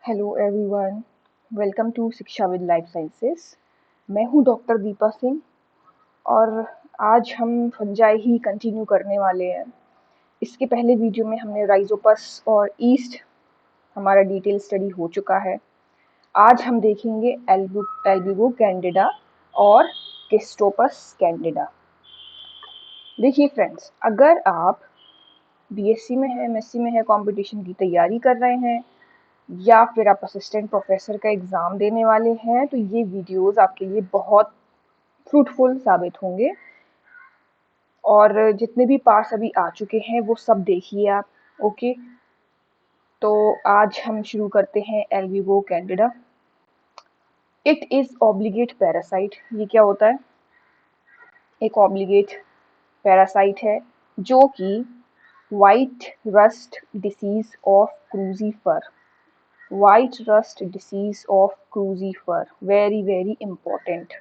Hello everyone, welcome to शिक्षा with life sciences. मैं हूं डॉक्टर दीपा सिंह और आज हम फंजाई ही कंटिन्यू करने वाले हैं। इसके पहले वीडियो में हमने राइजोपस और ईस्ट हमारा डिटेल स्टडी हो चुका है। आज हम देखेंगे एल्ब्यूगो कैंडिडा और किस्टोपस कैंडिडा। देखिए फ्रेंड्स, अगर आप बीएससी में है, एमएससी में है, कंपटीशन की तैयारी कर रहे हैं या फिर आप असिस्टेंट प्रोफेसर का एग्ज़ाम देने वाले हैं तो ये वीडियोस आपके लिए बहुत फ्रूटफुल साबित होंगे। और जितने भी पार्ट्स अभी आ चुके हैं वो सब देखिए आप। ओके, तो आज हम शुरू करते हैं Albugo Candida. It is obligate parasite. ये क्या होता है? एक ऑब्लिगेट पैरासाइट है जो कि white rust disease of crucifer, white rust disease of crucifer, very very important.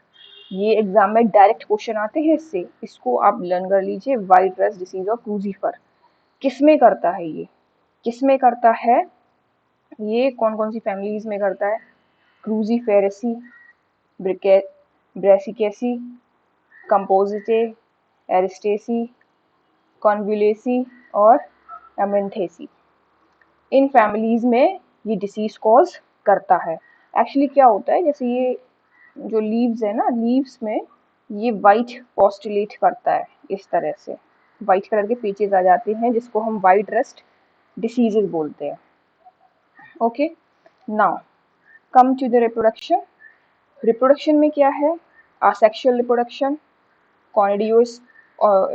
ये एग्जाम में डायरेक्ट क्वेश्चन आते हैं इससे, इसको आप लर्न कर लीजिए। White rust disease of crucifer किस में करता है? ये किस में करता है? ये कौन कौन सी फैमिलीज में करता है? क्रूसीफेरेसी, ब्रेसिकेसी, कंपोजिटे, एरिस्टेसी, कॉन्वुलेसी और एमेंथेसी। इन फैमिलीज में ये डिसीज कॉज करता है। एक्चुअली क्या होता है, जैसे ये जो लीव्स है ना, लीव्स में ये वाइट पोस्टुलेट करता है। इस तरह से वाइट कलर के पेचेस आ जाते हैं जिसको हम वाइट रस्ट डिसीजेस बोलते हैं। Okay, now come to the reproduction. Reproduction में क्या है? आसेक्सुअल रिप्रोडक्शन,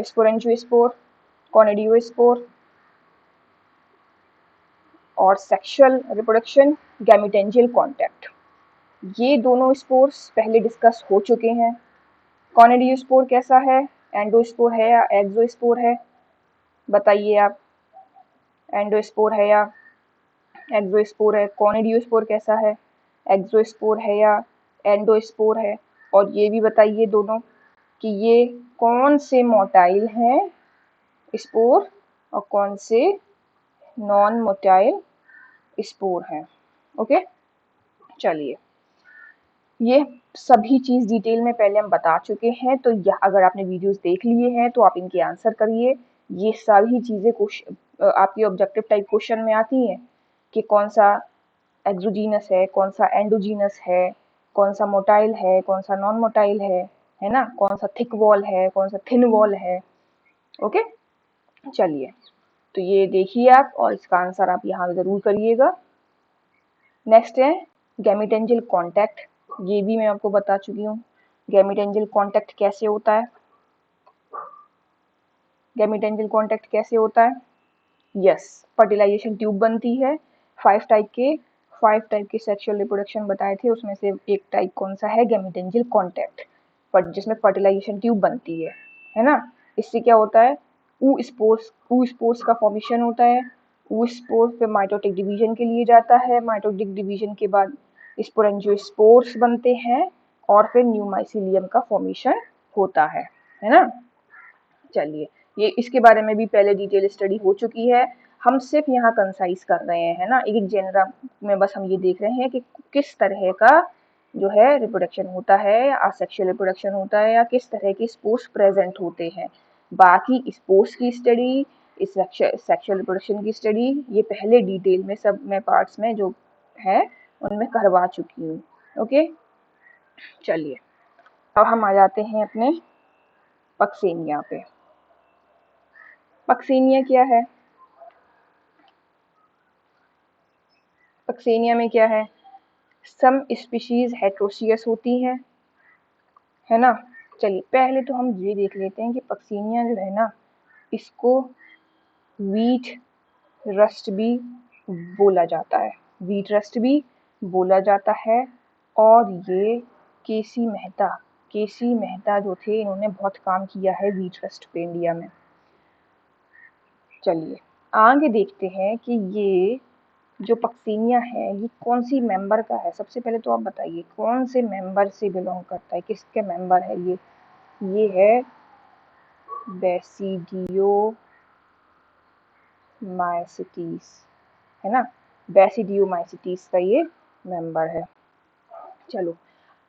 स्पोरेंजियोस्पोर, कॉनिडियोस्पोर, और सेक्सुअल रिप्रोडक्शन गैमेटेंजियल कॉन्टैक्ट। ये दोनों स्पोर्स पहले डिस्कस हो चुके हैं। कॉनिडियोस्पोर कैसा है? एंडोस्पोर है या एक्सोस्पोर है? बताइए आप, एंडोस्पोर है या एक्सोस्पोर है? कॉनिडियोस्पोर कैसा है? एक्सोस्पोर है या एंडोस्पोर है? और ये भी बताइए दोनों कि ये कौन से मोटाइल हैं स्पोर और कौन से नॉन मोटाइल स्पोर हैं। ओके, चलिए, ये सभी चीज़ डिटेल में पहले हम बता चुके हैं, तो यह अगर आपने वीडियोस देख लिए हैं तो आप इनके आंसर करिए। ये सारी चीज़ें आपकी ऑब्जेक्टिव टाइप क्वेश्चन में आती हैं कि कौन सा एक्सोजीनस है, कौन सा एंडोजीनस है, कौन सा मोटाइल है, कौन सा नॉन मोटाइल है ना, कौन सा थिक वॉल है, कौन सा थिन वॉल है। ओके, चलिए, तो ये देखिए आप और इसका आंसर आप यहाँ ज़रूर करिएगा। नेक्स्ट है गैमेटेंजियल कॉन्टैक्ट। ये भी मैं आपको बता चुकी हूँ। गैमेटेंजियल कॉन्टैक्ट कैसे होता है? गैमेटेंजियल कॉन्टैक्ट कैसे होता है? यस, फर्टिलाइजेशन ट्यूब बनती है। फाइव टाइप के सेक्सुअल रिप्रोडक्शन बताए थे, उसमें से एक टाइप कौन सा है? गैमेटेंजियल कॉन्टैक्ट, पर जिसमें फर्टिलाइजेशन ट्यूब बनती है ना। इससे क्या होता है? ऊ स्पोर्स का फॉर्मेशन होता है। ऊ स्पोर्स फिर माइटोटिक डिवीजन के लिए जाता है। माइटोटिक डिवीजन के बाद स्पोरेंजियोस्पोर्स बनते हैं और फिर न्यू माइसिलियम का फॉर्मेशन होता है ना। चलिए, ये इसके बारे में भी पहले डिटेल स्टडी हो चुकी है। हम सिर्फ यहाँ कंसाइज कर रहे हैं ना, एक जेनरा में बस हम ये देख रहे हैं कि किस तरह का जो है रिप्रोडक्शन होता है, असेक्सुअल रिप्रोडक्शन होता है या किस तरह के स्पोर्स प्रेजेंट होते हैं। बाकी स्पोर्स की स्टडी, इस सेक्सुअल रिप्रोडक्शन की स्टडी ये पहले डिटेल में सब मैं पार्ट्स में जो है उनमें करवा चुकी हूँ। ओके, चलिए, अब हम आ जाते हैं अपने पक्सेनिया पे। पक्सेनिया क्या है? पक्सेनिया में क्या है? सम स्पीशीज हेट्रोसियस होती हैं, है ना। चलिए, पहले तो हम ये देख लेते हैं कि पक्सेनिया जो है ना, इसको वीट रस्ट भी बोला जाता है। वीट रस्ट भी बोला जाता है। और ये केसी मेहता जो थे, इन्होंने बहुत काम किया है वीट रस्ट पे इंडिया में। चलिए, आगे देखते हैं कि ये जो पक्सेनिया है ये कौन सी मेंबर का है। सबसे पहले तो आप बताइए कौन से मेंबर से बिलोंग करता है, किसके मेंबर है ये है बेसिडियोमाइसीटीज, है ना। बेसिडियोमाइसिटीज का ये मेंबर है। चलो,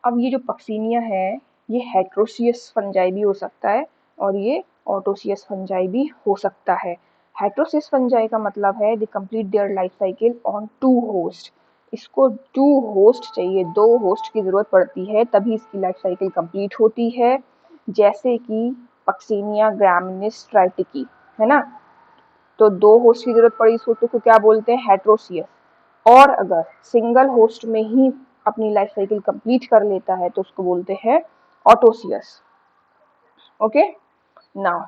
अब ये जो पक्सीनिया है ये हेट्रोसियस फंजाई भी हो सकता है और ये ऑटोसियस फंजाई भी हो सकता है। हेट्रोसियस फंजाई का मतलब है they complete their life cycle on 2 host. इसको 2 होस्ट चाहिए, 2 होस्ट की जरूरत पड़ती है तभी इसकी लाइफ साइकिल कंप्लीट होती है। जैसे कि पक्सीनिया ग्रामिनिस ट्राइटिकी है ना, तो 2 होस्ट की जरूरत पड़ी, इसको तो क्या बोलते हैं, हेट्रोसियस। और अगर सिंगल होस्ट में ही अपनी लाइफ साइकिल कंप्लीट कर लेता है तो उसको बोलते हैं ऑटोसियस। ओके, नाउ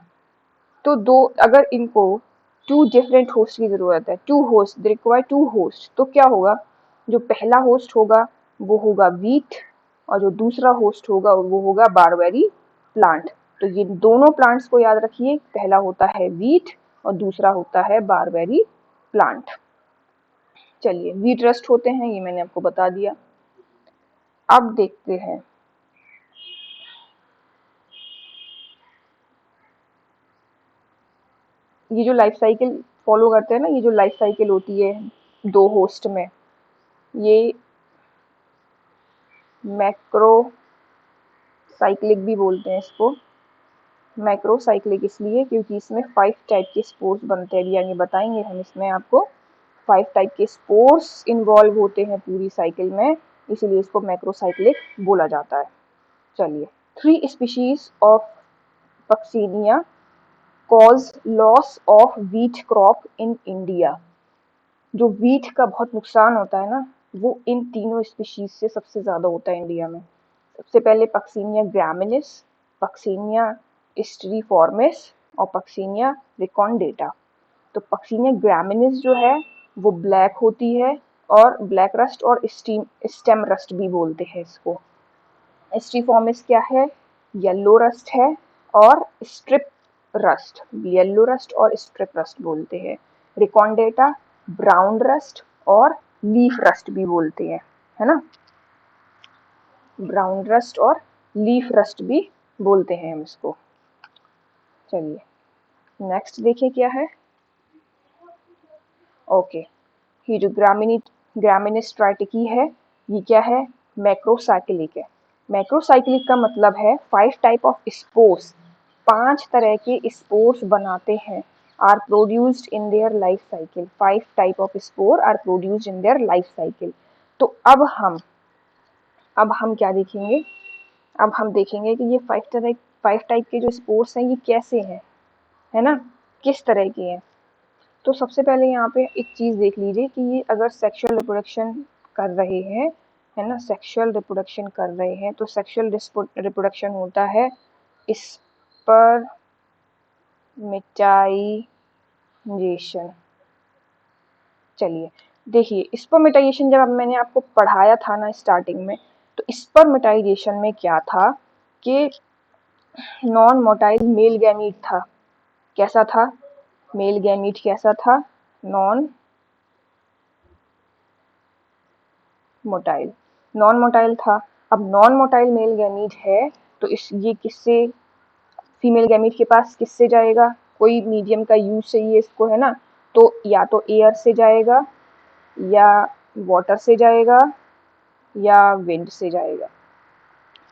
तो दो, अगर इनको 2 डिफरेंट होस्ट की जरूरत है, 2 होस्ट, दे रिक्वायर 2 होस्ट, तो क्या होगा, जो पहला होस्ट होगा वो होगा वीट और जो दूसरा होस्ट होगा वो होगा बारबेरी प्लांट। तो ये दोनों प्लांट्स को याद रखिए, पहला होता है वीट और दूसरा होता है बारबेरी प्लांट। चलिए, वीट रस्ट होते हैं, ये मैंने आपको बता दिया। अब देखते हैं ये जो लाइफ साइकिल फॉलो करते हैं ना, ये जो लाइफ साइकिल होती है 2 होस्ट में, ये मैक्रो साइक्लिक भी बोलते हैं इसको। मैक्रो साइक्लिक इसलिए क्योंकि इसमें 5 टाइप के स्पोर्स बनते हैं, अभी आगे बताएंगे हम इसमें आपको। 5 टाइप के स्पोर्स इन्वॉल्व होते हैं पूरी साइकिल में, इसीलिए इसको मैक्रो साइक्लिक बोला जाता है। चलिए, 3 species of Puccinia cause loss of wheat crop in India. जो व्हीट का बहुत नुकसान होता है ना, वो इन तीनों स्पीशीज से सबसे ज्यादा होता है इंडिया में। सबसे पहले पक्सीनिया ग्रामिनिस, पक्सीनिया स्टीरिफॉर्मिस और पक्सीनिया रिकॉन्डेटा। तो पक्सीनिया ग्रामिनिस जो है वो ब्लैक होती है, और ब्लैक रस्ट और स्टेम रस्ट भी बोलते हैं इसको। स्टीरिफॉर्मिस क्या है, येलो रस्ट है, और स्ट्रिप रस्ट, येलो रस्ट और स्ट्रिप रस्ट बोलते हैं। रिकॉन्डेटा ब्राउन रस्ट और लीफ रस्ट भी बोलते हैं, है ना, ब्राउन रस्ट और लीफ रस्ट भी बोलते हैं हम इसको। चलिए, नेक्स्ट देखिए क्या है। ओके, ये जो ग्रामिनिस ट्राइटिकी है ये क्या है, मैक्रोसाइक्लिक है। मैक्रोसाइक्लिक का मतलब है 5 टाइप ऑफ स्पोर्स, 5 तरह के स्पोर्स बनाते हैं, are produced in their life cycle. 5 type of spore are produced in their life cycle. तो अब हम क्या देखेंगे, अब हम देखेंगे कि ये 5 टाइप के जो स्पोर्स हैं ये कैसे हैं, है ना, किस तरह के हैं। तो सबसे पहले यहाँ पे एक चीज देख लीजिए कि ये अगर सेक्सुअल रिप्रोडक्शन कर रहे हैं, है ना, सेक्सुअल रिप्रोडक्शन कर रहे हैं, तो सेक्सुअल रिप्रोडक्शन होता है स्पर्मेटाइजेशन। चलिए देखिए, स्पर्मेटाइजेशन जब मैंने आपको पढ़ाया था ना स्टार्टिंग में, तो स्पर्मेटाइजेशन में क्या था कि नॉन मोटाइल मेल गैमीट था। कैसा था, मेल गैमीट कैसा था, नॉन मोटाइल, नॉन मोटाइल था। अब नॉन मोटाइल मेल गैमीट है तो इस ये किससे, फीमेल गैमीट के पास किससे जाएगा, कोई मीडियम का यूज चाहिए इसको, है ना, तो या तो एयर से जाएगा, या वाटर से जाएगा, या विंड से जाएगा।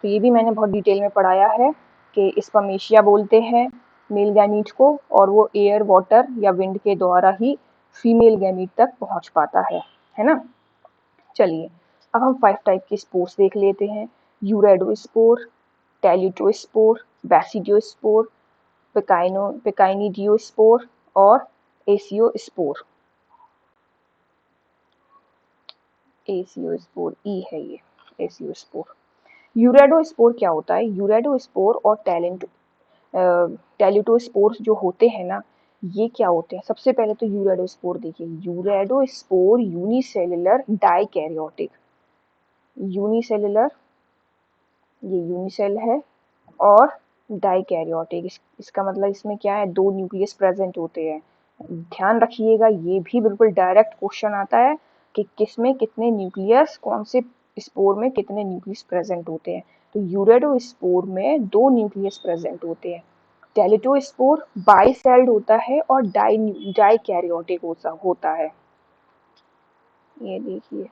तो ये भी मैंने बहुत डिटेल में पढ़ाया है कि स्पर्मेशिया बोलते हैं मेल गैमीट को, और वो एयर, वाटर या विंड के द्वारा ही फीमेल गैमीट तक पहुंच पाता है ना। चलिए, अब हम 5 टाइप के स्पोर्स देख लेते हैं। यूरेडोस्पोर, टेलिटोस्पोर, बैसिडियोस्पोर, पिकाइनिडियोस्पोर और एसियोस्पोर। एसियोस्पोर ई है ये, एसियोस्पोर। यूरेडोस्पोर क्या होता है, यूरेडोस्पोर और टेलिटोस्पोर्स जो होते हैं ना, ये क्या होते हैं। सबसे पहले तो यूरेडोस्पोर देखिए, यूरेडोस्पोर यूनिसेलुलर डाइकैरियोटिक, यूनिसेलुलर, ये यूनिसेल है, और डाइकैरियोटिक, इसका मतलब इसमें क्या है, 2 न्यूक्लियस प्रेजेंट होते हैं। ध्यान रखिएगा, ये भी बिल्कुल डायरेक्ट क्वेश्चन आता है कि किसमें कितने न्यूक्लियस, कौन से स्पोर में कितने न्यूक्लियस प्रेजेंट होते हैं। तो यूरेडो स्पोर में 2 न्यूक्लियस प्रेजेंट होते हैं। टेलिटो स्पोर बाइसेल्ड होता है और डाइकैरियोटिक होता है। ये देखिए,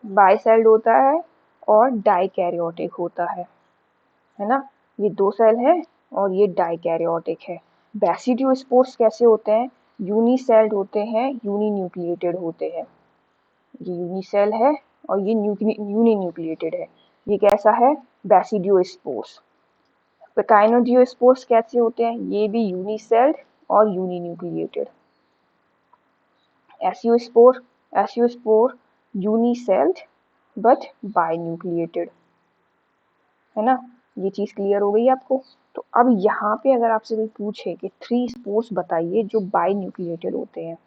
बाइसेल्ड होता है और डाइकैरियोटिक होता है ना। ये 2 सेल है और ये डाइकैरियोटिक है। बेसिडियोस्पोर्स कैसे होते हैं? यूनिसेल्ड होते हैं, यूनिन्यूक्लिएटेड होते हैं। ये यूनिसेल है और ये यूनिन्यूक्लिएटेड है। ये कैसा है? बेसिडियोस्पोर्स। काइनोडियोस्पोर्स कैसे होते हैं? ये भी यूनिसेल्ड और यूनिन्यूक्लिएटेड। एसियोस्पोर यूनिसेल्ड बट बाइन्यूक्लिएटेड, है ना। ये चीज क्लियर हो गई आपको। तो अब यहाँ पे अगर आपसे कोई पूछे कि 3 स्पोर्स बताइए जो बाइन्यूक्लिएटेड होते हैं,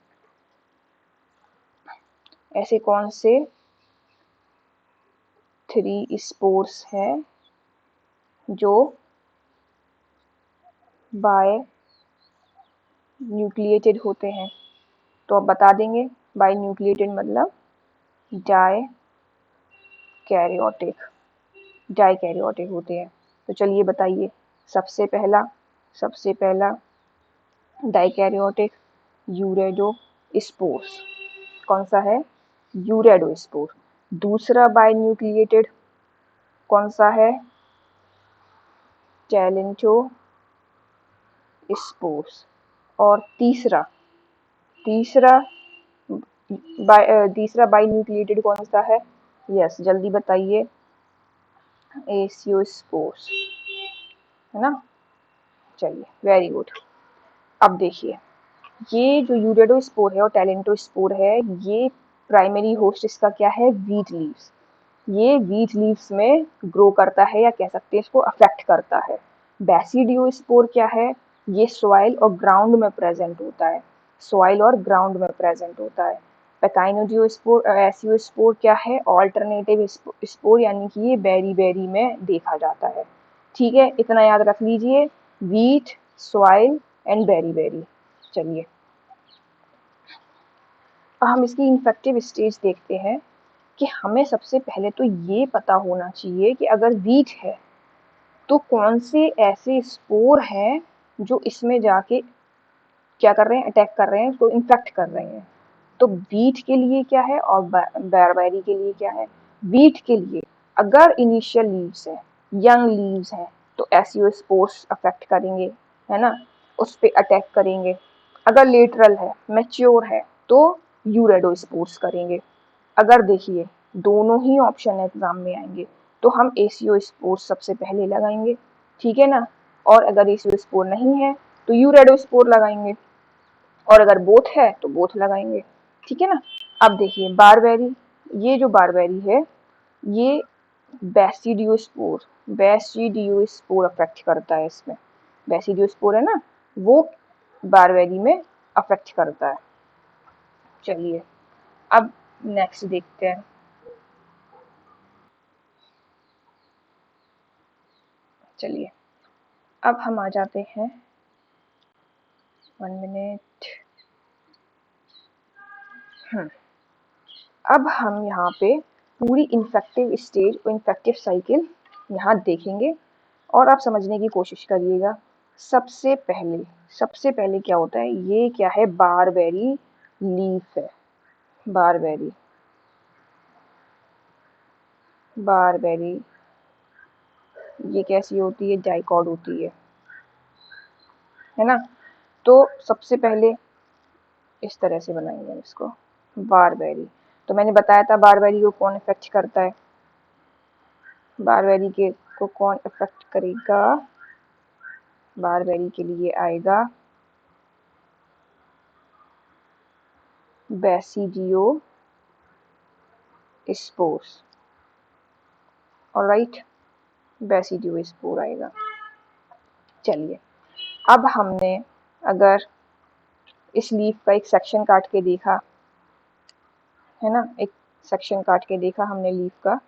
ऐसे कौन से 3 स्पोर्स हैं जो बाय न्यूक्लिएटेड होते हैं? तो आप बता देंगे बाय न्यूक्लिएटेड मतलब डाई कैरियोटिक, डाई कैरियोटिक होते हैं। तो चलिए बताइए। सबसे पहला डाई कैरियोटिक यूरेडो स्पोर्स। कौन सा है? यूरेडो स्पोर। दूसरा बाय न्यूक्लिएटेड कौन सा है? टैलेंटो स्पोर्स। और तीसरा तीसरा बाई न्यूक्लिएटेड कौन सा है? यस, जल्दी बताइए। एसियोस्पोर्स, है ना। चलिए, वेरी गुड। अब देखिए, ये जो यूरेडो स्पोर है और टैलेंटो स्पोर है, ये प्राइमरी होस्ट इसका क्या है? Wheat leaves. ये वीट लीव्स में ग्रो करता है, या कह सकते हैं इसको अफेक्ट करता है। बेसिडियोस्पोर क्या है? ये सॉइल और ग्राउंड में प्रेजेंट होता है, सॉइल और ग्राउंड में प्रेजेंट होता है। पैकाइनोजियोस्पोर एसियोस्पोर क्या है? ऑल्टरनेटिव स्पोर, यानी कि ये बेरी बेरी में देखा जाता है। ठीक है, इतना याद रख लीजिए, wheat, soil and berry berry. चलिए, अब हम इसकी इन्फेक्टिव स्टेज देखते हैं कि हमें सबसे पहले तो ये पता होना चाहिए कि अगर वीट है तो कौन से ऐसे स्पोर हैं जो इसमें जाके क्या कर रहे हैं? अटैक कर रहे हैं, उसको इन्फेक्ट कर रहे हैं। तो वीट के लिए क्या है और बैरबेरी के लिए क्या है? वीट के लिए अगर इनिशियल लीव्स है, यंग लीव्स हैं, तो एसियोस्पोर्स अफेक्ट करेंगे, है ना, उस पर अटैक करेंगे। अगर लेटरल है, मैच्योर है, तो यूरेडोस्पोर्स करेंगे। अगर देखिए, दोनों ही ऑप्शन एग्जाम में आएंगे, तो हम एसियोस्पोर्स सबसे पहले लगाएंगे, ठीक है ना। और अगर एसियोस्पोर नहीं है तो यूरेडोस्पोर लगाएंगे, और अगर बोथ है तो बोथ लगाएंगे, ठीक है ना। अब देखिए, बारबेरी, ये जो बारबेरी है, ये बेसिडियोस्पोर अफेक्ट करता है इसमें। बेसिडियोस्पोर है ना, वो बारबेरी में अफेक्ट करता है। चलिए, अब नेक्स्ट देखते हैं। चलिए, अब हम आ जाते हैं, 1 मिनट। अब हम यहाँ पे पूरी इन्फेक्टिव स्टेज और इन्फेक्टिव साइकिल यहाँ देखेंगे, और आप समझने की कोशिश करिएगा। सबसे पहले क्या होता है? ये क्या है? बारबेरी लीफ है। बारबेरी बारबेरी ये कैसी होती है? डाइकॉट होती है ना। तो सबसे पहले इस तरह से बनाएंगे हम इसको, बारबेरी। तो मैंने बताया था बारबेरी को कौन इफेक्ट करता है। बारबेरी के को कौन इफेक्ट करेगा? बारबेरी के लिए आएगा basidio spores. Alright, basidio spore आएगा। चलिए, अब हमने अगर इस लीफ का एक सेक्शन काट के देखा, है ना, एक सेक्शन काट के देखा हमने लीफ का,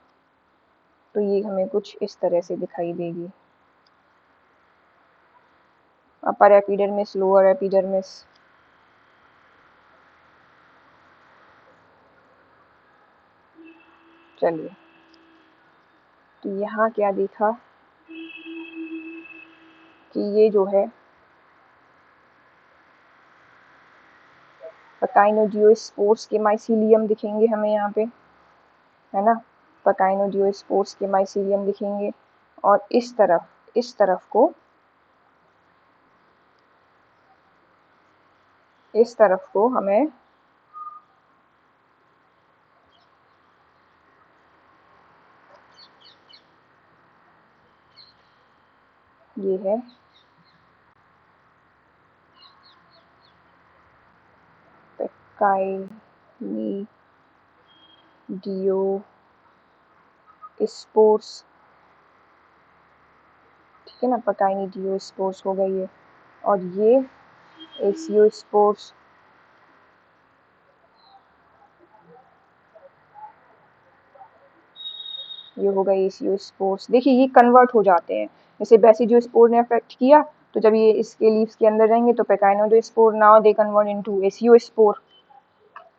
तो ये हमें कुछ इस तरह से दिखाई देगी। Upper epidermis, lower epidermis. चलिए, तो यहाँ क्या देखा कि ये जो है पकाइनोजियोस्पोर्स के माइसीलियम दिखेंगे हमें यहाँ पे, है ना। पकाइनोजियोस्पोर्स के माइसीलियम दिखेंगे, और इस तरफ को हमें ये है पकाइनिडियोस्पोर्स, ठीक है ना। पकाइनिडियोस्पोर्स हो गई है, और ये एसियोस्पोर्स, ये हो गई एसियोस्पोर्स। देखिए ये कन्वर्ट हो जाते हैं, जैसे बेसिडियोस्पोर ने अफेक्ट किया तो जब ये इसके लीव्स के अंदर जाएंगे तो पकाइनोजियोस्पोर, now they convert into aeciospore,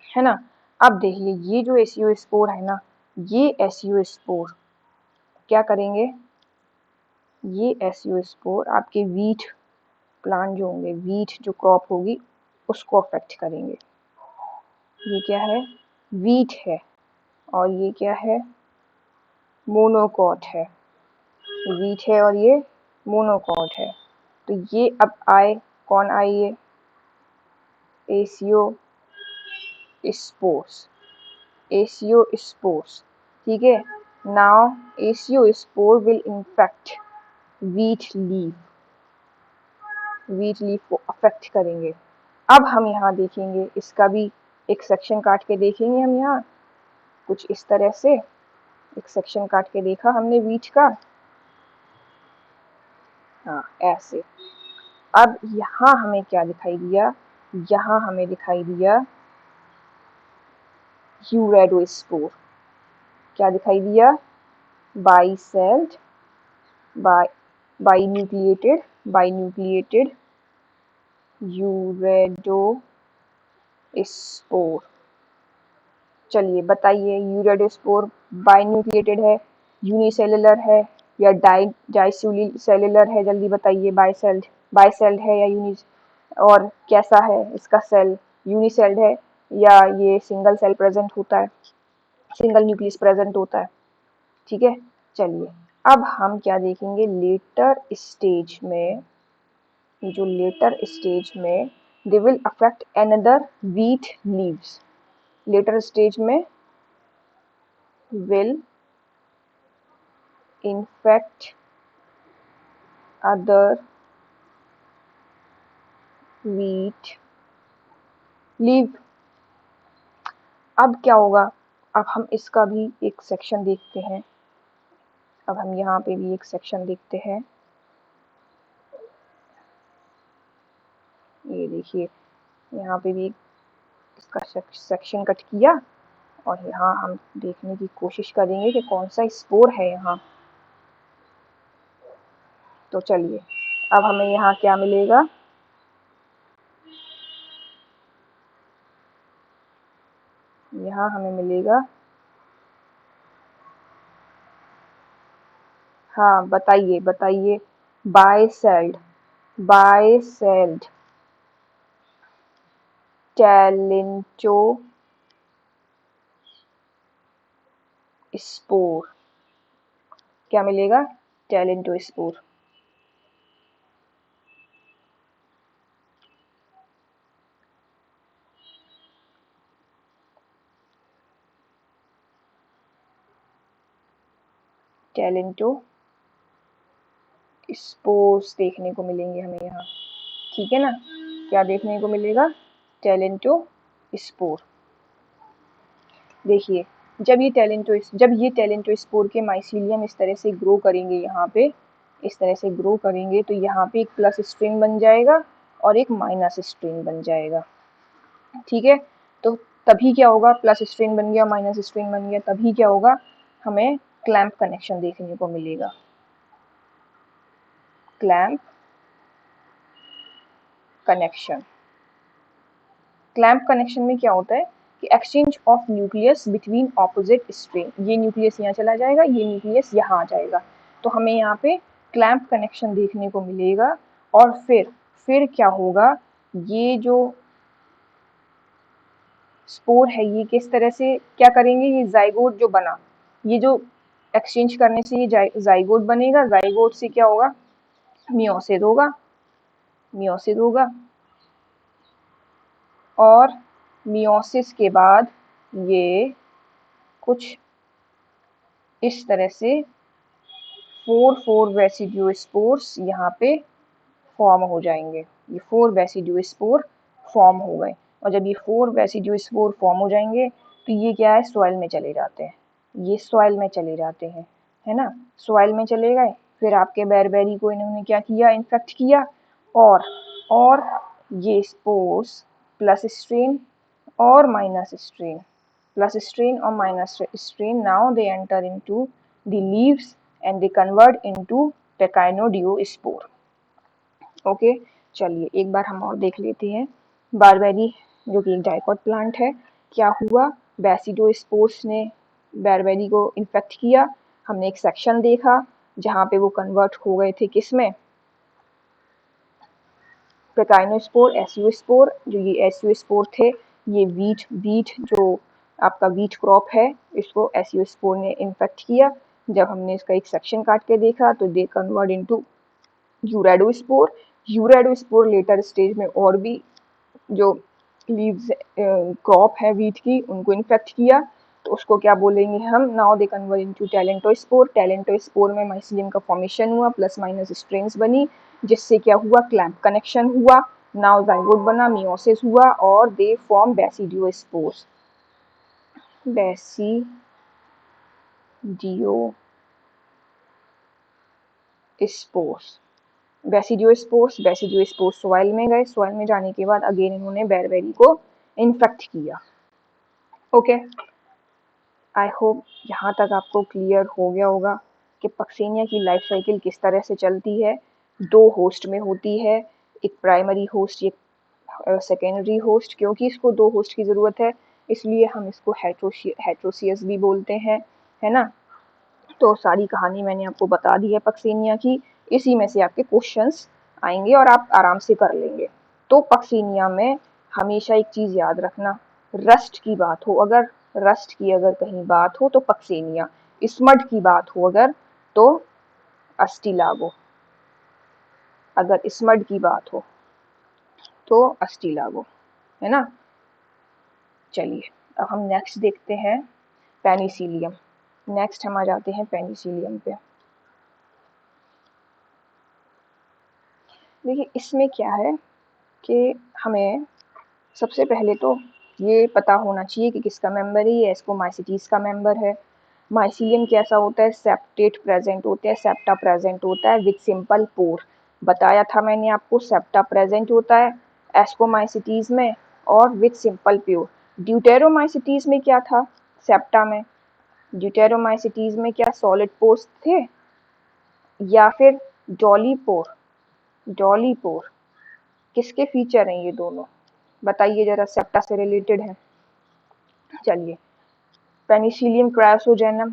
है ना। अब देखिए ये जो एसियोस्पोर है ना, ये एसियोस्पोर क्या करेंगे, ये एसियोस्पोर आपके वीट प्लांट जो होंगे, वीट जो क्रॉप होगी उसको अफेक्ट करेंगे। ये क्या है, वीट है, और ये क्या है, मोनोकॉट है। वीट है और ये मोनोकॉट है। तो ये अब आए, कौन आए, ये एसियोस्पोर्स, एसियोस्पोर्स, ठीक है। Now ascospore will infect wheat leaf, wheat leaf को अफेक्ट करेंगे। अब हम यहाँ देखेंगे, इसका भी एक सेक्शन काट के देखेंगे हम यहाँ, कुछ इस तरह से एक सेक्शन काट के देखा हमने वीट का, हाँ ऐसे। अब यहाँ हमें क्या दिखाई दिया, यहाँ हमें दिखाई दिया यूरेडोस्पोर, क्या दिखाई दिया, बाइसेल्ड, बाइन्यूक्लिएटेड यूरेडोस्पोर। चलिए बताइए, यूरेडोस्पोर बाइन्यूक्लिएटेड है, यूनिसेलुलर है या डाइसेलुलर है, जल्दी बताइए। बाइसेल्ड है या और कैसा है इसका सेल, यूनिसेल्ड है या ये सिंगल सेल प्रेजेंट होता है, सिंगल न्यूक्लियस प्रेजेंट होता है, ठीक है। चलिए अब हम क्या देखेंगे, लेटर स्टेज में, जो लेटर स्टेज में they will affect another wheat leaves, letter stage में will infect other wheat leaf। अब क्या होगा, अब हम इसका भी एक सेक्शन देखते हैं, अब हम यहाँ पे भी एक सेक्शन देखते हैं। ये देखिए यहाँ पे भी इसका सेक्शन कट किया, और यहाँ हम देखने की कोशिश करेंगे कि कौन सा स्पोर है यहाँ। तो चलिए अब हमें यहाँ क्या मिलेगा, यहाँ हमें मिलेगा, हाँ बताइए बताइए, बाइसेल्ड, बाइसेल्ड टैलेंटो स्पोर, क्या मिलेगा, टैलेंटो स्पोर। टैलेंटो स्पोर्स देखने को मिलेंगे हमें यहाँ, ठीक है ना। क्या देखने को मिलेगा, टैलेंटो स्पोर। देखिए जब ये टैलेंटो स्पोर के माइसीलियम इस तरह से ग्रो करेंगे, यहाँ पे इस तरह से ग्रो करेंगे, तो यहाँ पे एक प्लस स्ट्रिंग बन जाएगा और एक माइनस स्ट्रिंग बन जाएगा, ठीक है। तो तभी क्या होगा, प्लस स्ट्रिंग बन गया, माइनस स्ट्रिंग बन गया, तभी क्या होगा, हमें क्लैंप कनेक्शन देखने को मिलेगा, क्लैंप कनेक्शन। क्लैंप कनेक्शन में क्या होता है कि exchange of nucleus between opposite string, ये न्यूक्लियस यहाँ चला जाएगा, ये न्यूक्लियस यहाँ आ जाएगा, तो हमें यहाँ पे क्लैंप कनेक्शन देखने को मिलेगा। और फिर क्या होगा, ये जो स्पोर है ये किस तरह से क्या करेंगे, ये जाइगोट जो बना, ये जो एक्सचेंज करने से ये जाइगोट बनेगा, जाइगोट से क्या होगा, मियोसिस होगा, मियोसिस होगा, और मियोसिस के बाद ये कुछ इस तरह से 4 रेसिड्यू स्पोर्स यहाँ पे फॉर्म हो जाएंगे। ये 4 रेसिड्यू स्पोर फॉर्म हो गए, और जब ये 4 रेसिड्यू स्पोर फॉर्म हो जाएंगे तो ये क्या है, सॉइल में चले जाते हैं, ये सॉइल में चले जाते हैं, है ना, सॉइल में चले गए। फिर आपके बेरबेरी को इन्होंने क्या किया, इन्फेक्ट किया, और ये स्पोर्स प्लस स्ट्रेन और minus strain, plus strain or minus strain, now they enter into the leaves and they convert into pectinodiospore. Okay, चलिए एक बार हम और देख लेते हैं। बारबेरी जो कि एक डाइकॉट प्लांट है, क्या हुआ, बेसिडोस्पोर्स ने बारबेरी को इन्फेक्ट किया। हमने एक सेक्शन देखा जहाँ पे वो कन्वर्ट हो गए थे किसमें, पेकाइनोस्पोर, एसियोस्पोर। जो ये एसियोस्पोर थे, ये वीट जो आपका वीट क्रॉप है, इसको एसियोस्पोर ने इन्फेक्ट किया। जब हमने इसका एक सेक्शन काट के देखा तो they convert into urediospore. Urediospore later stage में और भी जो लीव्स क्रॉप है वीट की, उनको इन्फेक्ट किया, तो उसको क्या बोलेंगे हम, नाउ दे कन्वर्ट इनटू टैलेंटोस्पोर। टैलेंटोस्पोर में माइसिलियम का फॉर्मेशन हुआ, प्लस माइनस स्ट्रेन्स बनी, जिससे क्या हुआ, क्लैंप कनेक्शन हुआ, नाउ जाइगोट बना, मियोसिस हुआ, और they form basidiospores, basidiospores. Basidiospores soil में गए, सॉइल में जाने के बाद अगेन इन्होंने बेरबेरी को इन्फेक्ट किया। ओके, आई होप यहाँ तक आपको क्लियर हो गया होगा कि पक्सेनिया की लाइफ साइकिल किस तरह से चलती है। 2 होस्ट में होती है, एक प्राइमरी होस्ट, एक सेकेंडरी होस्ट। क्योंकि इसको 2 होस्ट की ज़रूरत है, इसलिए हम इसको हेट्रोसियस भी बोलते हैं, है ना। तो सारी कहानी मैंने आपको बता दी है पक्सेनिया की, इसी में से आपके क्वेश्चंस आएंगे और आप आराम से कर लेंगे। तो पक्सेनिया में हमेशा एक चीज़ याद रखना, रस्ट की बात हो अगर, रस्ट की अगर कहीं बात हो तो पक्सेनिया, स्मड की बात हो अगर तो अस्टिलागो, अगर स्मड की बात हो तो अस्टिलागो, है ना। चलिए अब हम नेक्स्ट देखते हैं पेनिसिलियम। नेक्स्ट हम आ जाते हैं पेनिसिलियम पे। देखिए इसमें क्या है कि हमें सबसे पहले तो ये पता होना चाहिए कि किसका मेंबर है, ये एस्कोमाइसिटीज का मेंबर है। माइसिलियम कैसा होता है, सेप्टेट प्रेजेंट होते हैं, सेप्टा प्रेजेंट होता है विद सिंपल पोर। बताया था मैंने आपको, सेप्टा प्रेजेंट होता है एस्कोमाइसिटीज में और विद सिंपल प्योर। ड्यूटेरोमाइसिटीज में क्या था, सेप्टा में, ड्यूटेरोमाइसिटीज में क्या सॉलिड पोर्स थे या फिर डॉली पोर, डॉली पोर, किसके फीचर हैं ये दोनों, बताइए जरा, सेप्टा से रिलेटेड है। चलिए पेनिसिलियम क्रायोसोजेनम,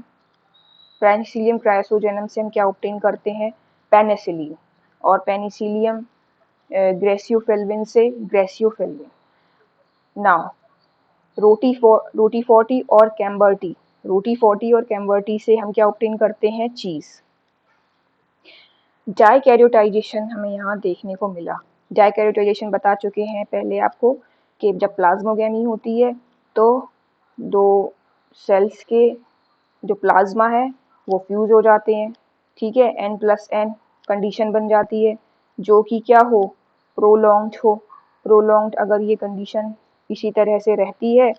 पेनिसिलियम क्रायोसोजेनम से हम क्या ऑब्टेन करते हैं, पेनिसिलिन, और पेनिसिलियम ग्रेसियोफिल्विन से ग्रेसियोफिल्विन। नाउ रोटी 40 और कैम्बर्टी, रोटी 40 और कैम्बर्टी से हम क्या ऑब्टेन करते हैं, चीज़। डाइकैरियोटाइजेशन हमें यहाँ देखने को मिला। डाइकैरियोटाइजेशन बता चुके हैं पहले आपको कि जब प्लाज्मोगेमी होती है तो 2 सेल्स के जो प्लाज्मा है वो फ्यूज हो जाते हैं, ठीक है, n+n कंडीशन बन जाती है जो कि क्या हो, प्रोलॉन्ग्ड हो। प्रोलॉन्ग्ड अगर ये कंडीशन इसी तरह से रहती है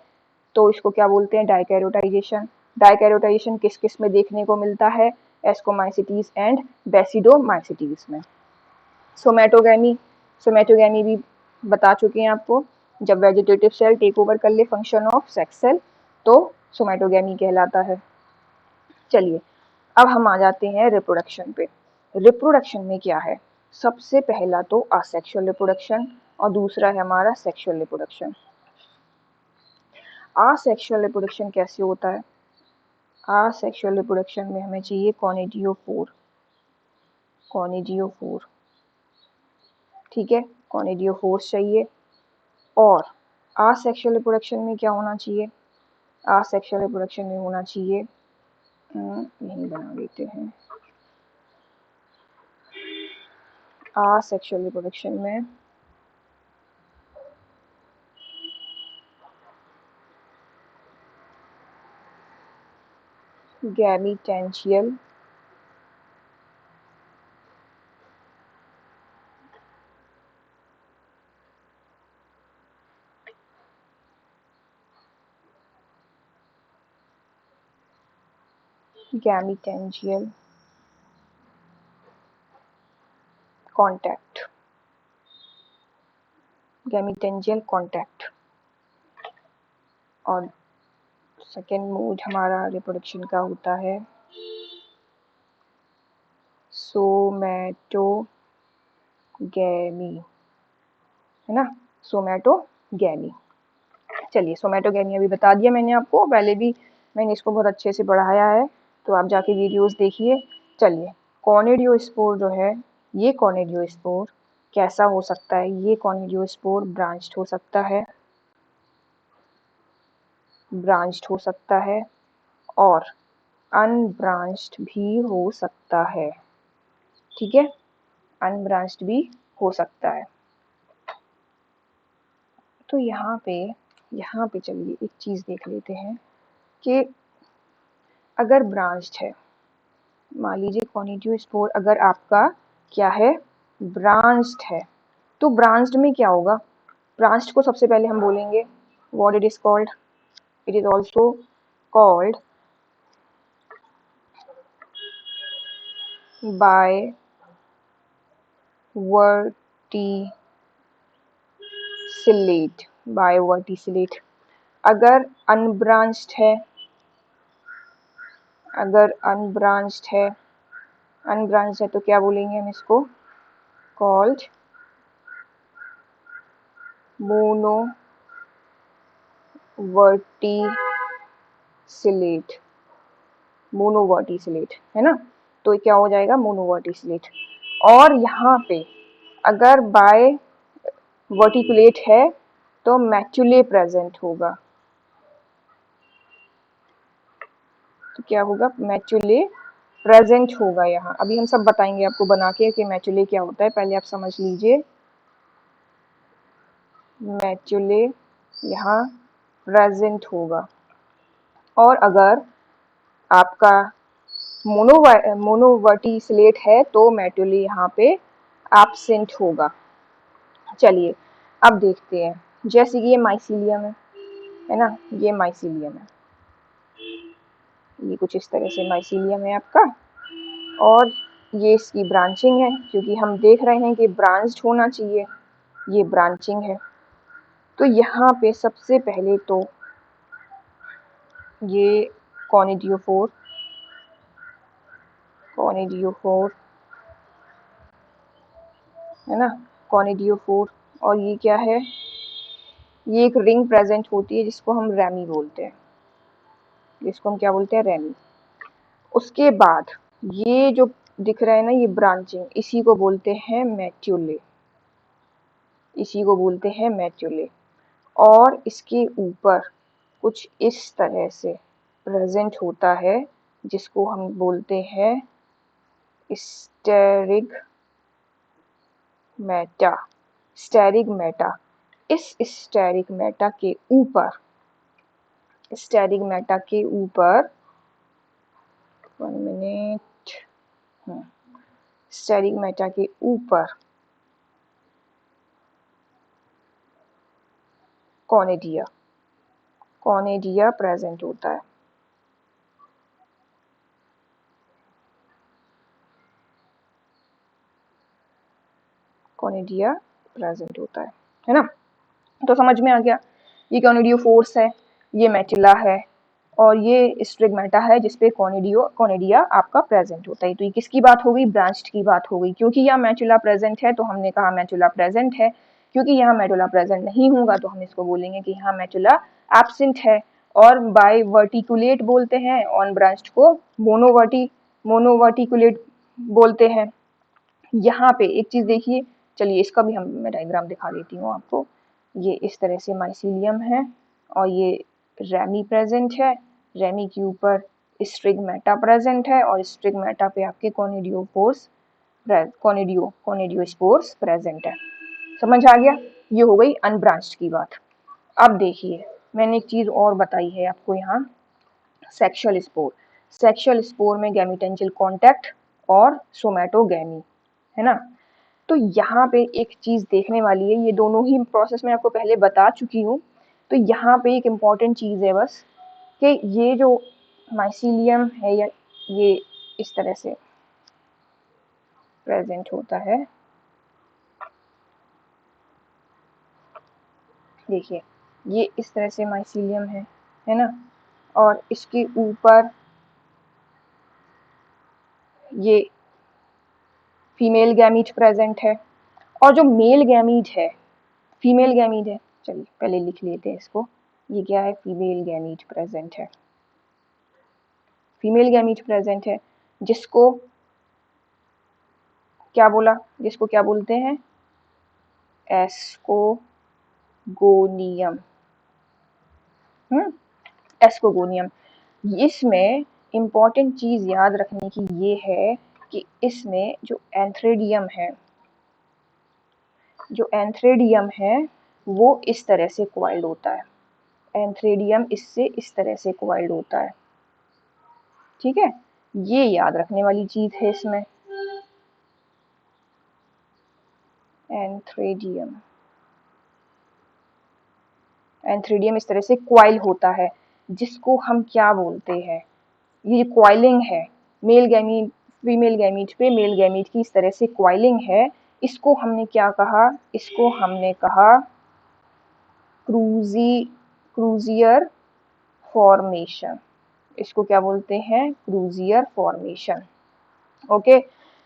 तो इसको क्या बोलते हैं, डाइकैरियोटाइजेशन। डाइकैरियोटाइजेशन किस किस में देखने को मिलता है, एस्कोमाइसिटीज एंड बेसिडोमाइसिटीज में। सोमैटोगेमी, सोमैटोगेमी भी बता चुके हैं आपको, जब वेजिटेटिव सेल टेक ओवर कर ले फंक्शन ऑफ सेक्स सेल तो सोमैटोगेमी कहलाता है। चलिए अब हम आ जाते हैं रिप्रोडक्शन पे। रिप्रोडक्शन में क्या है, सबसे पहला तो असेक्सुअल रिप्रोडक्शन और दूसरा है हमारा सेक्सुअल रिप्रोडक्शन। असेक्सुअल रिप्रोडक्शन कैसे होता है, असेक्सुअल रिप्रोडक्शन में हमें चाहिए कॉनिडियोफोर, कॉनिडियोफोर, ठीक है, कॉनिडियोफोर्स चाहिए। और आसेक्सुअल रिप्रोडक्शन में क्या होना चाहिए? आसेक्सुअल रिप्रोडक्शन में होना चाहिए, यही बना देते हैं, आसेक्सुअल रिप्रोडक्शन में गैमीटेंशियल गैमीटेंशियल कॉन्टैक्ट, गैमीटेंशियल कॉन्टैक्ट। और सेकेंड मोड हमारा रिप्रोडक्शन का होता है सोमैटोगैमी, है ना, सोमैटोगैमी। चलिए, सोमैटोगैमी अभी बता दिया मैंने आपको, पहले भी मैंने इसको बहुत अच्छे से पढ़ाया है, तो आप जाके वीडियोस देखिए। चलिए, कॉनिडियोस्पोर जो है, ये कॉनिडियोस्पोर कैसा हो सकता है? ये कॉनिडियोस्पोर ब्रांच्ड हो सकता है, ब्रांच्ड हो सकता है और अनब्रांच्ड भी हो सकता है, ठीक है, अनब्रांच्ड भी हो सकता है। तो यहाँ पे चलिए एक चीज़ देख लेते हैं कि अगर ब्रांच्ड है, मान लीजिए कॉनिडियोस्पोर अगर आपका क्या है, ब्रांच्ड है, तो ब्रांच्ड में क्या होगा? ब्रांच्ड को सबसे पहले हम बोलेंगे what it is called, it is also called by verticillate, by verticillate. अगर अनब्रांच्ड है, अगर अनब्रांच्ड है तो क्या बोलेंगे हम इसको? कॉल्ड मोनोवर्टिसिलेट, मोनोवर्टिसिलेट, है ना, तो क्या हो जाएगा? मोनोवर्टिसिलेट। और यहाँ पे अगर बाय वर्टिकुलेट है तो मैचुले प्रेजेंट होगा, तो क्या होगा? मैचुले प्रेजेंट होगा यहाँ। अभी हम सब बताएंगे आपको बना के कि मैचुले क्या होता है, पहले आप समझ लीजिए। मैचुले यहाँ प्रेजेंट होगा। और अगर आपका मोनोवर्टिसिलेट है तो मैचुले यहाँ पे एब्सेंट होगा। चलिए अब देखते हैं, जैसे कि ये माइसीलियम है ना, ये माइसीलियम है, ये कुछ इस तरह से माइसीलियम है आपका, और ये इसकी ब्रांचिंग है, क्योंकि हम देख रहे हैं कि ब्रांच्ड होना चाहिए, ये ब्रांचिंग है। तो यहाँ पे सबसे पहले तो ये कॉनिडियोफोर, कॉनिडियोफोर है ना, कॉनिडियोफोर, और ये क्या है? ये एक रिंग प्रेजेंट होती है जिसको हम रैमी बोलते हैं, जिसको हम क्या बोलते हैं? रैमी। उसके बाद ये जो दिख रहा है ना, ये ब्रांचिंग, इसी को बोलते हैं मैट्यूले, इसी को बोलते हैं मैट्यूले। और इसके ऊपर कुछ इस तरह से प्रेजेंट होता है जिसको हम बोलते हैं स्टेरिगमेटा, स्टेरिगमेटा। इस स्टेरिगमेटा के ऊपर, स्टेरिगमेटा के ऊपर 1 मिनट, स्टेरिगमेटा के ऊपर कॉनिडिया, कॉनिडिया प्रेजेंट होता है। कॉनिडिया प्रेजेंट होता है ना, तो समझ में आ गया। ये कॉनिडियोफोर्स है, ये मैटिला है, और ये स्ट्रिगमेटा है जिसपे कॉनिडिया आपका प्रेजेंट होता है। तो ये किसकी बात हो गई? ब्रांच्ड की बात हो गई, क्योंकि यहाँ मैचुला प्रेजेंट है तो हमने कहा मैचुला प्रेजेंट है। क्योंकि यहाँ मैचुला प्रेजेंट नहीं होगा तो हम इसको बोलेंगे कि यहाँ मैचुला एब्सेंट है। और बाय वर्टिकुलेट बोलते हैं, ऑन ब्रांच्ड को मोनोवर्टिकुलेट बोलते हैं। यहाँ पे एक चीज देखिए, चलिए इसका भी मैं डायग्राम दिखा देती हूँ आपको। ये इस तरह से माइसीलियम है और ये रेमी प्रेजेंट है। रेमी के ऊपर स्ट्रिगमेटा प्रेजेंट है और स्ट्रिगमेटा पे आपके कोनिडियोस्पोर्स प्रेजेंट है। समझ आ गया? ये हो गई अनब्रांच्ड की बात। अब देखिए, मैंने एक चीज और बताई है आपको यहाँ, सेक्सुअल स्पोर। सेक्सुअल स्पोर में गैमीटेंशियल कांटेक्ट और सोमैटोगैमी, है ना। तो यहाँ पे एक चीज देखने वाली है, ये दोनों ही प्रोसेस मैं आपको पहले बता चुकी हूँ। तो यहाँ पे एक इम्पॉर्टेंट चीज है बस, कि ये जो माइसीलियम है या ये इस तरह से प्रेजेंट होता है। देखिए, ये इस तरह से माइसीलियम है ना, और इसके ऊपर ये फीमेल गैमीट प्रेजेंट है, और जो मेल गैमीट है, फीमेल गैमीट है, चलिए पहले लिख लेते हैं इसको। ये क्या है? फीमेल गैमीट प्रेजेंट है। फीमेल गैमीट प्रेजेंट है, जिसको क्या बोला, जिसको क्या बोलते हैं? एस्कोगोनियम। एस्कोगोनियम। इसमें इम्पॉर्टेंट चीज याद रखने की ये है कि इसमें जो एंथ्रेडियम है वो इस तरह से क्वाइल्ड होता है। एंथ्रेडियम इससे इस तरह से क्वाइल्ड होता है। ठीक है, ये याद रखने वाली चीज है इसमें। एंथ्रेडियम, एंथ्रेडियम इस तरह से क्वाइल होता है, जिसको हम क्या बोलते हैं? ये क्वाइलिंग है, मेल गैमीट फीमेल गैमीट पे मेल गैमीट की इस तरह से क्वाइलिंग है। इसको हमने क्या कहा? इसको हमने कहा क्रूजियर फॉर्मेशन। इसको क्या बोलते हैं? क्रूजियर फॉर्मेशन। ओके,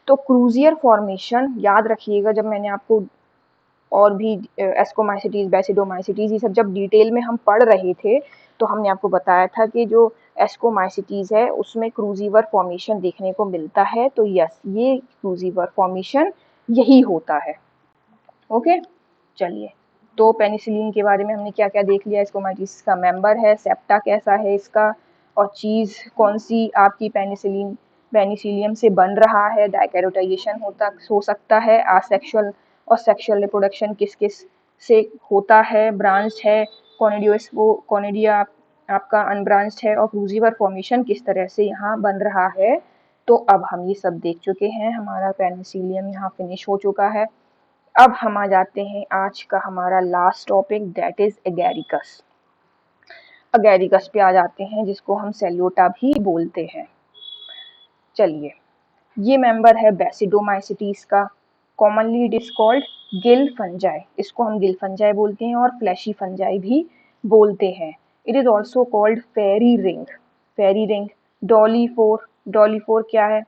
तो क्रूजियर फॉर्मेशन याद रखिएगा। जब मैंने आपको और भी एस्कोमाइसिटीज, बेसिडोमाइसिटीज, ये सब जब डिटेल में हम पढ़ रहे थे, तो हमने आपको बताया था कि जो एस्कोमाइसिटीज है उसमें क्रूजिवर फॉर्मेशन देखने को मिलता है। तो यस, ये क्रूजिवर फॉर्मेशन यही होता है। ओके, चलिए, तो पेनिसिलिन के बारे में हमने क्या क्या देख लिया। एस्कोमाइसिस का मेंबर है, सेप्टा कैसा है इसका, और चीज कौन सी आपकी पेनिसिलियम से बन रहा है। डाइकैरोटाइजेशन हो सकता है। आसेक्सुअल और सेक्सुअल रिप्रोडक्शन किस किस से होता है, ब्रांच है। कोनिडिया आपका अनब्रांच्ड है, और क्रूजिवर फॉर्मेशन किस तरह से यहाँ बन रहा है। तो अब हम ये सब देख चुके हैं, हमारा पेनिसिलियम यहाँ फिनिश हो चुका है। अब हम आ जाते हैं आज का हमारा लास्ट टॉपिक, दैट इज एगैरिकस। एगैरिकस पे आ जाते हैं, जिसको हम सेल्यूटा भी बोलते हैं। चलिए, ये मेंबर है बेसिडोमाइसिटीज का। Commonly it is called Gill fungi, इसको हम गिल फंजाई बोलते हैं, और फ्लैशी फंजाई भी बोलते हैं। It is also called fairy ring. Fairy ring, dolipore. Dolipore क्या है?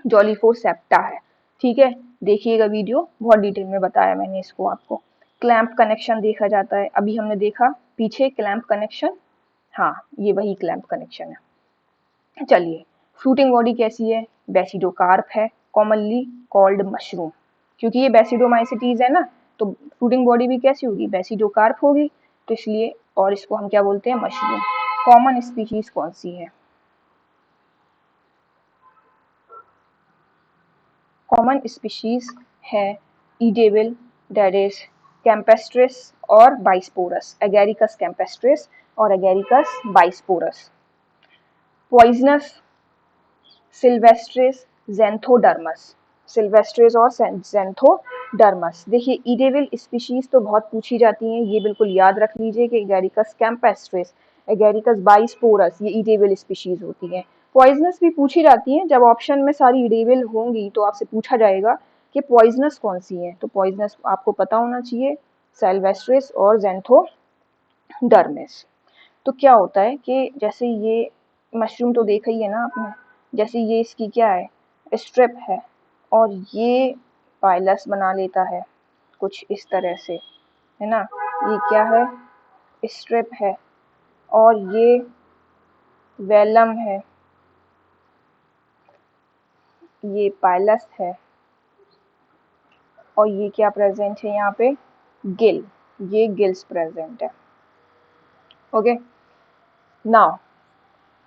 डॉलीफोर सेप्टा है। ठीक है, देखिएगा वीडियो, बहुत डिटेल में बताया मैंने इसको आपको। क्लैंप कनेक्शन देखा जाता है, अभी हमने देखा पीछे क्लैंप कनेक्शन। हाँ, ये वही क्लैंप कनेक्शन है। चलिए, फ्रूटिंग बॉडी कैसी है? बेसिडोकार्प है, कॉमनली कॉल्ड मशरूम। क्योंकि ये बेसिडोमाइसिटीज है ना, तो फ्रूटिंग बॉडी भी कैसी होगी? बेसिडोकार्प होगी, तो इसलिए, और इसको हम क्या बोलते हैं? मशरूम। कॉमन स्पीशीज कौन सी है? कॉमन स्पीशीज है ईडेविल, दैट इज कैम्पेस्ट्रिस और बाइस्पोरस। एगैरिकस कैम्पेस्ट्रिस और Agaricus bisporus. Poisonous, sylvestris, xanthodermus. Sylvestris और ज़ैंथोडर्मस। देखिए, ईडेविल स्पीशीज तो बहुत पूछी जाती हैं, ये बिल्कुल याद रख लीजिए कि एगैरिकस कैम्पेस्ट्रिस, एगैरिकस बाइस्पोरस, ये ईडेविल स्पीशीज होती हैं। पॉइजनस भी पूछी जाती हैं, जब ऑप्शन में सारी ईडेविल होंगी तो आपसे पूछा जाएगा कि पॉइजनस कौन सी है, तो पॉइजनस आपको पता होना चाहिए, सिल्वेस्ट्रिस और ज़ैंथोडर्मस। तो क्या होता है कि जैसे ये मशरूम तो देखा ही है ना आपने, जैसे ये इसकी क्या है? स्ट्रिप है, और ये पाइलस बना लेता है कुछ इस तरह से, है ना। ये क्या है? स्ट्रिप है, और ये वेलम है, ये पाइलस है, और ये क्या प्रेजेंट है यहाँ पे? गिल। ये गिल्स प्रेजेंट है। ओके, नाउ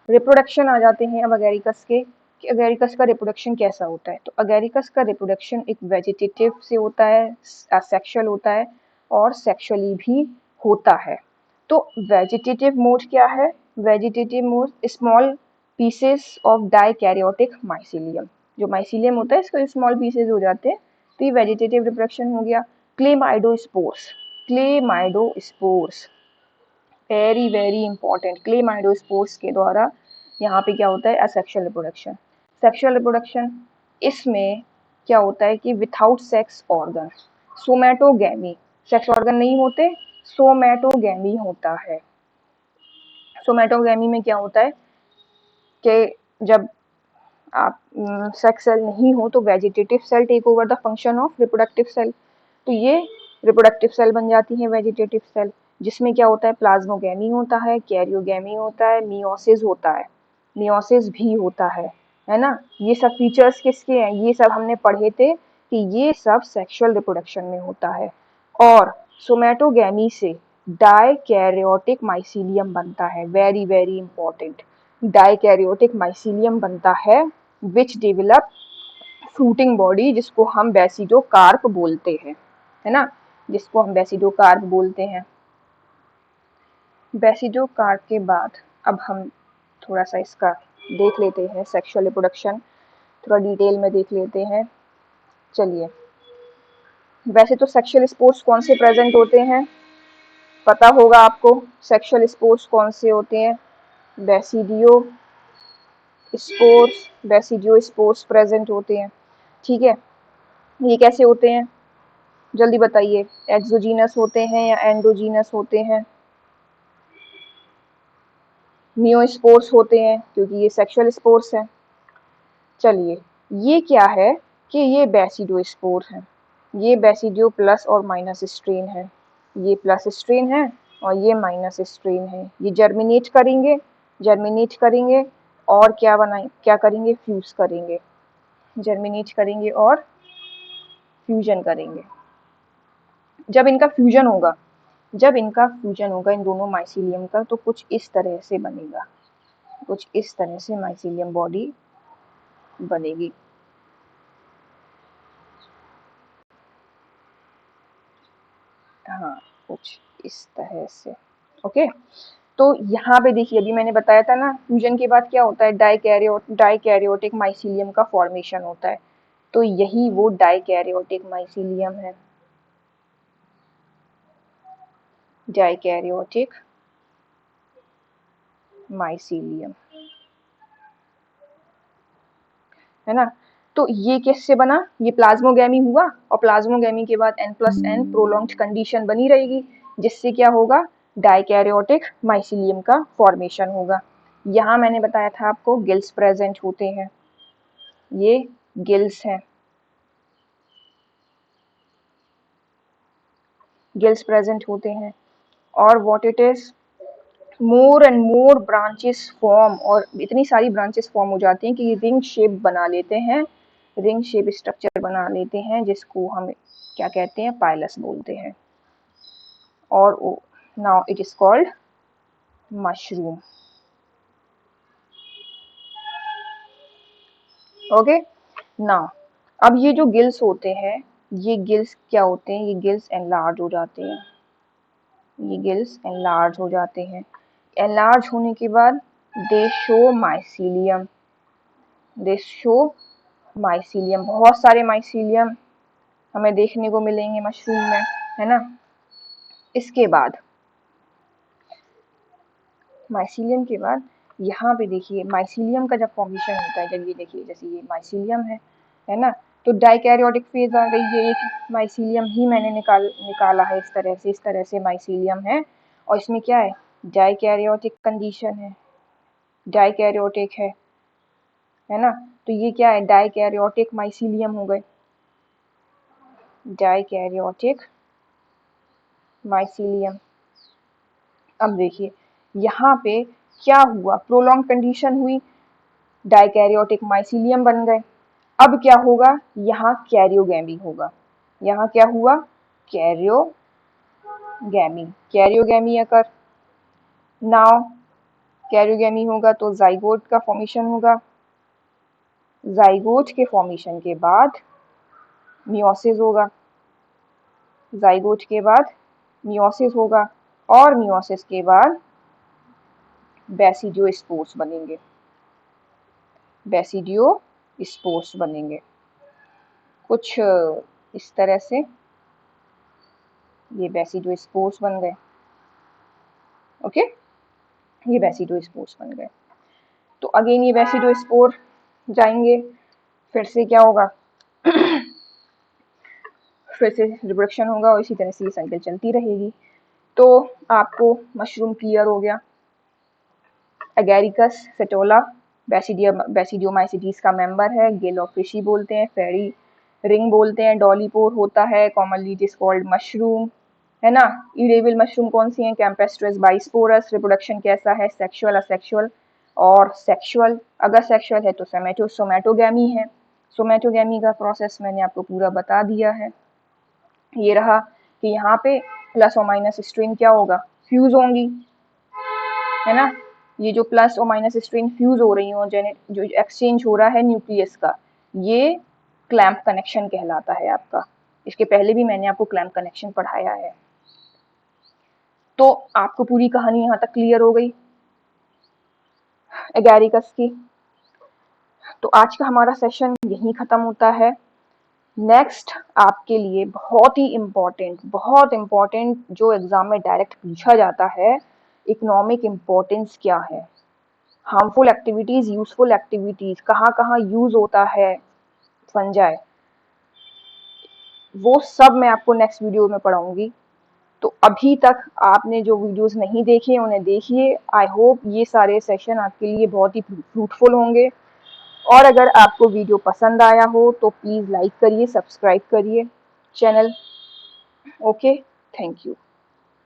रिप्रोडक्शन आ जाते हैं अब अगेरिकस के, कि अगेरिकस का रिप्रोडक्शन कैसा होता है। तो अगेरिकस का रिप्रोडक्शन एक वेजिटेटिव से होता है, असेक्सुअल होता है और सेक्सुअली भी होता है। तो वेजिटेटिव मोड क्या है? Vegetative mode small pieces of dikaryotic mycelium, जो माइसीलियम होता है इसके स्मॉल पीसेस हो जाते हैं, तो ये वेजिटेटिव रिप्रोडक्शन हो गया। Chlamydospores, chlamydospores very very important, chlamydospores के द्वारा यहाँ पे क्या होता है? Asexual reproduction. सेक्सुअल रिप्रोडक्शन इसमें क्या होता है कि without sex organ, somatogamy, sex organ नहीं होते, सोमैटोगैमी होता है। सोमैटोगैमी में क्या होता है कि जब आप सेक्स सेल नहीं हो तो vegetative cell take over the function of reproductive cell, तो ये रिप्रोडक्टिव सेल बन जाती है वेजिटेटिव सेल, जिसमें क्या होता है? प्लाज्मोगैमी होता है, कैरियोगैमी होता है, मियोसिस होता है, मियोसिस भी होता है ना। ये सब फीचर्स किसके हैं? ये सब हमने पढ़े थे कि ये सब सेक्सुअल रिप्रोडक्शन में होता है। और सोमैटोगैमी से डाइकैरियोटिक माइसीलियम बनता है, very very important, dikaryotic mycelium बनता है विच डेवलप फ्रूटिंग बॉडी, जिसको हम बेसिडोकार्प बोलते हैं, है ना, जिसको हम बेसिडोकार्प बोलते हैं। बेसिडोकार्प के बाद अब हम थोड़ा सा इसका देख लेते हैं, सेक्सुअल रिप्रोडक्शन थोड़ा डिटेल में देख लेते हैं। चलिए, वैसे तो सेक्सुअल स्पोर्स कौन से प्रेजेंट होते हैं पता होगा आपको। सेक्सुअल स्पोर्स कौन से होते हैं? Basidio spores, basidio spores present होते हैं, ठीक है। ये कैसे होते हैं जल्दी बताइए? एक्सोजीनस होते हैं या एंडोजीनस होते हैं? मियोस्पोर्स होते हैं क्योंकि ये सेक्सुअल स्पोर्स हैं। चलिए, ये क्या है कि ये बेसिडो स्पोर है, ये बेसिडियो प्लस और माइनस स्ट्रेन है, ये प्लस स्ट्रेन है और ये माइनस स्ट्रेन है। ये जर्मिनेट करेंगे, जर्मिनेट करेंगे और क्या करेंगे? फ्यूज करेंगे, जर्मिनेट करेंगे और फ्यूजन करेंगे। जब इनका फ्यूजन होगा, जब इनका फ्यूजन होगा इन दोनों माइसीलियम का, तो कुछ इस तरह से बनेगा, कुछ इस तरह से माइसीलियम बॉडी बनेगी। हाँ, कुछ इस तरह से। ओके, तो यहाँ पे देखिए, अभी मैंने बताया था ना, फ्यूजन के बाद क्या होता है? डाइकैरियोटिक माइसीलियम का फॉर्मेशन होता है, तो यही वो डाइकैरियोटिक माइसीलियम है, डाइकैरियोटिक माइसीलियम, है ना। तो ये किससे बना? ये प्लाज्मोगैमी हुआ, और प्लाज्मोगैमी के बाद n+n प्रोलॉन्ग्ड कंडीशन बनी रहेगी, जिससे क्या होगा? डाइकैरियोटिक माइसीलियम का फॉर्मेशन होगा। यहाँ मैंने बताया था आपको गिल्स प्रेजेंट होते हैं, ये गिल्स हैं, गिल्स प्रेजेंट होते हैं। और what it is, more and more branches form, और इतनी सारी ब्रांचेस फॉर्म हो जाती हैं कि ये रिंग शेप बना लेते हैं, रिंग शेप स्ट्रक्चर बना लेते हैं, जिसको हम क्या कहते हैं? पाइलस बोलते हैं। और now it is called mushroom. Okay, now अब ये जो गिल्स होते हैं, ये गिल्स क्या होते हैं? ये गिल्स एनलार्ज हो जाते हैं, ये गिल्स एनलार्ज हो जाते हैं। एनलार्ज होने के बाद दे शो माइसीलियम, दे शो माइसीलियम, बहुत सारे माइसीलियम हमें देखने को मिलेंगे मशरूम में, है ना। इसके बाद माइसीलियम के बाद यहाँ पे देखिए, माइसीलियम का जब फॉर्मेशन होता है, जब ये देखिए जैसे ये माइसीलियम है ना, तो डाइकैरियोटिक फेज आ गई, ये एक माइसीलियम ही मैंने निकाला है इस तरह से माइसीलियम है, और इसमें क्या है? डाइकैरियोटिक कंडीशन है, डाइकैरियोटिक है ना। तो ये क्या है? डाइकैरियोटिक माइसीलियम हो गए, डाइकैरियोटिक माइसीलियम। अब देखिए यहाँ पे क्या हुआ? प्रोलॉन्ग कंडीशन हुई, डाइकैरियोटिक माइसीलियम बन गए। अब क्या होगा? यहाँ कैरियोगैमी होगा, यहाँ क्या हुआ? कैरियोगैमी गैमी, कैरियोगैमी अकर। नाउ कैरियोगैमी होगा तो जाइगोट का फॉर्मेशन होगा। जाइगोट के फॉर्मेशन के बाद मियोसिस होगा। जाइगोट के बाद मियोसिस होगा और मियोसिस के बाद बेसिडियोस्पोर्स बनेंगे। बेसिडियोस्पोर्स बनेंगे कुछ इस तरह से। ये बेसिडियोस्पोर्स बन गए। ओके, ये बेसिडियोस्पोर्स बन गए। तो अगेन ये बेसिडियोस्पोर जाएंगे, फिर से क्या होगा, फिर से रिप्रोडक्शन होगा और इसी तरह से ये साइकिल चलती रहेगी। तो आपको मशरूम क्लियर हो गया। एगेरिकस सेटोला बेसिडियोमाइसिटीज का मेंबर है। गेलोफिशी बोलते हैं, फेरी रिंग बोलते हैं, डॉलीपोर होता है, commonly it is called mushroom, है ना। इडेबल मशरूम कौन सी है, कैंपेस्ट्रस बाइस्पोरस। रिप्रोडक्शन कैसा है, सेक्सुअल, असेक्सुअल और सेक्सुअल। अगर सेक्सुअल है तो सोमैटोगैमी है। सोमैटोगैमी का प्रोसेस मैंने आपको पूरा बता दिया है। ये रहा कि यहाँ पे प्लस और माइनस स्ट्रिंग क्या होगा, फ्यूज होंगी, है ना। ये जो प्लस और माइनस स्ट्रिंग फ्यूज हो रही हो, जो एक्सचेंज हो रहा है न्यूक्लियस का, ये क्लैंप कनेक्शन कहलाता है आपका। इसके पहले भी मैंने आपको क्लैंप कनेक्शन पढ़ाया है। तो आपको पूरी कहानी यहाँ तक क्लियर हो गई एगेरिकस की। तो आज का हमारा सेशन यहीं खत्म होता है। नेक्स्ट आपके लिए बहुत इम्पोर्टेंट जो एग्जाम में डायरेक्ट पूछा जाता है, इकोनॉमिक इम्पोर्टेंस क्या है, हार्मफुल एक्टिविटीज, यूजफुल एक्टिविटीज, कहाँ कहाँ यूज होता है फंजाई, वो सब मैं आपको नेक्स्ट वीडियो में पढ़ाऊंगी। तो अभी तक आपने जो वीडियोस नहीं देखे उन्हें देखिए। आई होप ये सारे सेशन आपके लिए बहुत ही फ्रूटफुल होंगे। और अगर आपको वीडियो पसंद आया हो तो प्लीज़ लाइक करिए, सब्सक्राइब करिए चैनल। Okay, thank you.